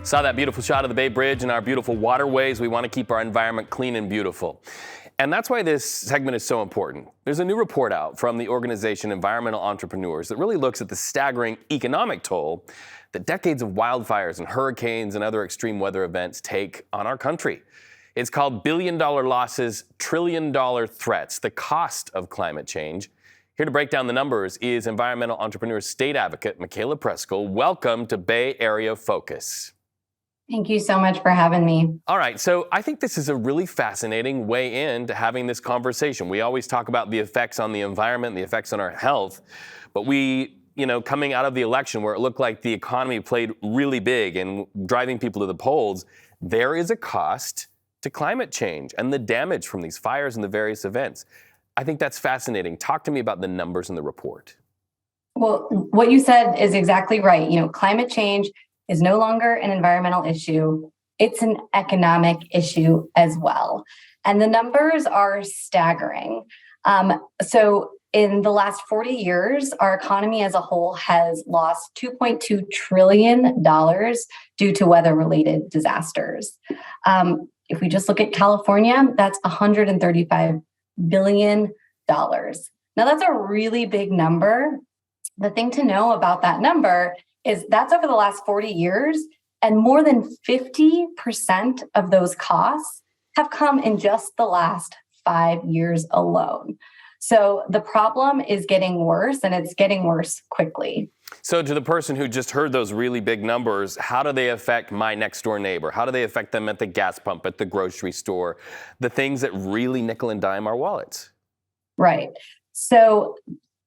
Saw that beautiful shot of the Bay Bridge and our beautiful waterways. We want to keep our environment clean and beautiful. And that's why this segment is so important. There's a new report out from the organization Environmental Entrepreneurs that really looks at the staggering economic toll that decades of wildfires and hurricanes and other extreme weather events take on our country. It's called Billion-Dollar Losses, Trillion-Dollar Threats, the cost of climate change. Here to break down the numbers is Environmental Entrepreneurs State Advocate Micaela Preskill. Welcome to Bay Area Focus. Thank you so much for having me. All right, so I think this is a really fascinating way into having this conversation. We always talk about the effects on the environment, the effects on our health, but coming out of the election where it looked like the economy played really big and driving people to the polls, there is a cost to climate change and the damage from these fires and the various events. I think that's fascinating. Talk to me about the numbers in the report. Well, what you said is exactly right. Climate change is no longer an environmental issue. It's an economic issue as well. And the numbers are staggering. So in the last 40 years, our economy as a whole has lost $2.2 trillion due to weather-related disasters. If we just look at California, that's $135 billion. Now, that's a really big number. The thing to know about that number is that's over the last 40 years, and more than 50% of those costs have come in just the last 5 years alone. So the problem is getting worse, and it's getting worse quickly. So to the person who just heard those really big numbers, how do they affect my next door neighbor? How do they affect them at the gas pump, at the grocery store, the things that really nickel and dime our wallets? Right. So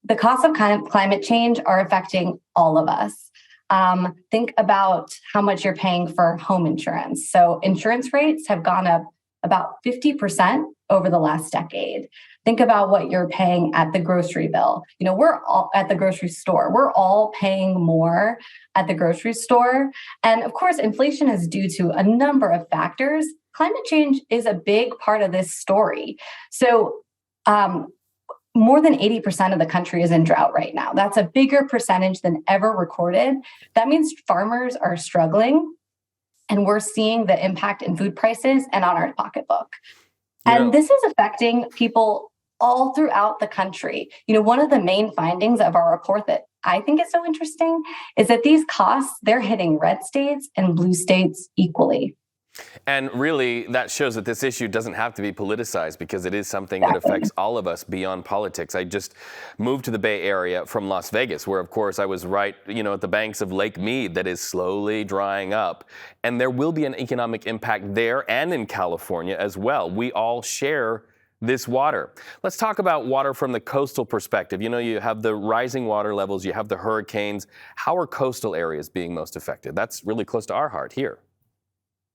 the costs of climate change are affecting all of us. Think about how much you're paying for home insurance. So insurance rates have gone up about 50% over the last decade. Think about what you're paying at the grocery bill. We're all at the grocery store. We're all paying more at the grocery store. And of course, inflation is due to a number of factors. Climate change is a big part of this story. So, more than 80% of the country is in drought right now. That's a bigger percentage than ever recorded. That means farmers are struggling, and we're seeing the impact in food prices and on our pocketbook. And this is affecting people all throughout the country. One of the main findings of our report that I think is so interesting is that these costs, they're hitting red states and blue states equally. And really, that shows that this issue doesn't have to be politicized because it is something that affects all of us beyond politics. I just moved to the Bay Area from Las Vegas, where, of course, I was right, at the banks of Lake Mead that is slowly drying up. And there will be an economic impact there and in California as well. We all share this water. Let's talk about water from the coastal perspective. You have the rising water levels, you have the hurricanes. How are coastal areas being most affected? That's really close to our heart here.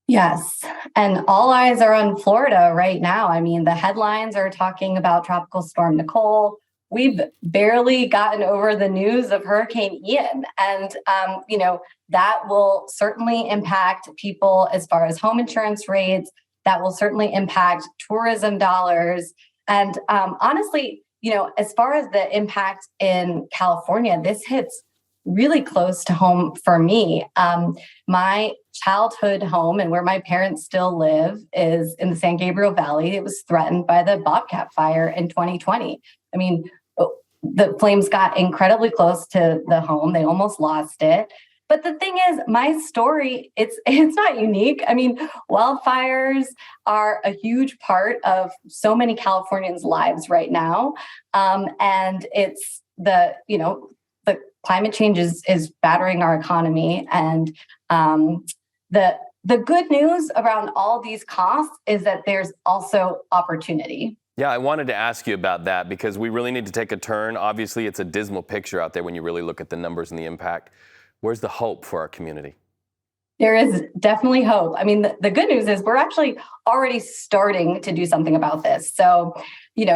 Yes. And all eyes are on Florida right now. I mean, the headlines are talking about Tropical Storm Nicole. We've barely gotten over the news of Hurricane Ian. And, that will certainly impact people as far as home insurance rates. That will certainly impact tourism dollars. And honestly, as far as the impact in California, this hits really close to home for me. My childhood home and where my parents still live is in the San Gabriel Valley. It was threatened by the Bobcat fire in 2020. I mean, the flames got incredibly close to the home. They almost lost it. But the thing is, my story, it's not unique. I mean, wildfires are a huge part of so many Californians' lives right now. And it's the climate change is battering our economy. And the good news around all these costs is that there's also opportunity. Yeah, I wanted to ask you about that because we really need to take a turn. Obviously, it's a dismal picture out there when you really look at the numbers and the impact. Where's the hope for our community? There is definitely hope. I mean, the good news is we're actually already starting to do something about this. So,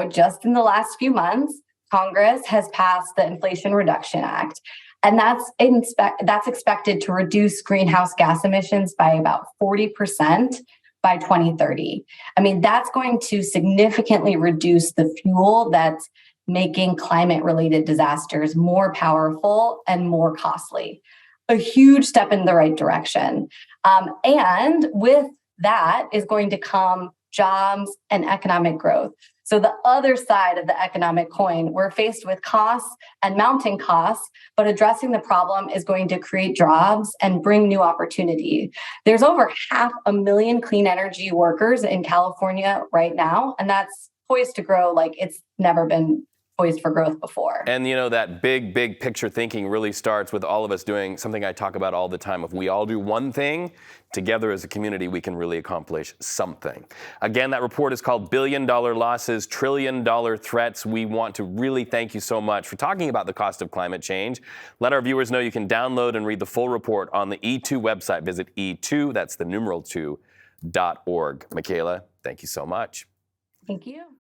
just in the last few months, Congress has passed the Inflation Reduction Act, and that's expected to reduce greenhouse gas emissions by about 40% by 2030. I mean, that's going to significantly reduce the fuel that's making climate-related disasters more powerful and more costly. a huge step in the right direction. And with that is going to come jobs and economic growth. So the other side of the economic coin, we're faced with costs and mounting costs, but addressing the problem is going to create jobs and bring new opportunity. There's over 500,000 clean energy workers in California right now, and that's poised to grow like it's never been poised for growth before. And that big picture thinking really starts with all of us doing something I talk about all the time. If we all do one thing, together as a community, we can really accomplish something. Again, that report is called Billion-Dollar Losses, Trillion-Dollar Threats. We want to really thank you so much for talking about the cost of climate change. Let our viewers know you can download and read the full report on the E2 website. Visit E2, that's the numeral 2.org. Micaela, thank you so much. Thank you.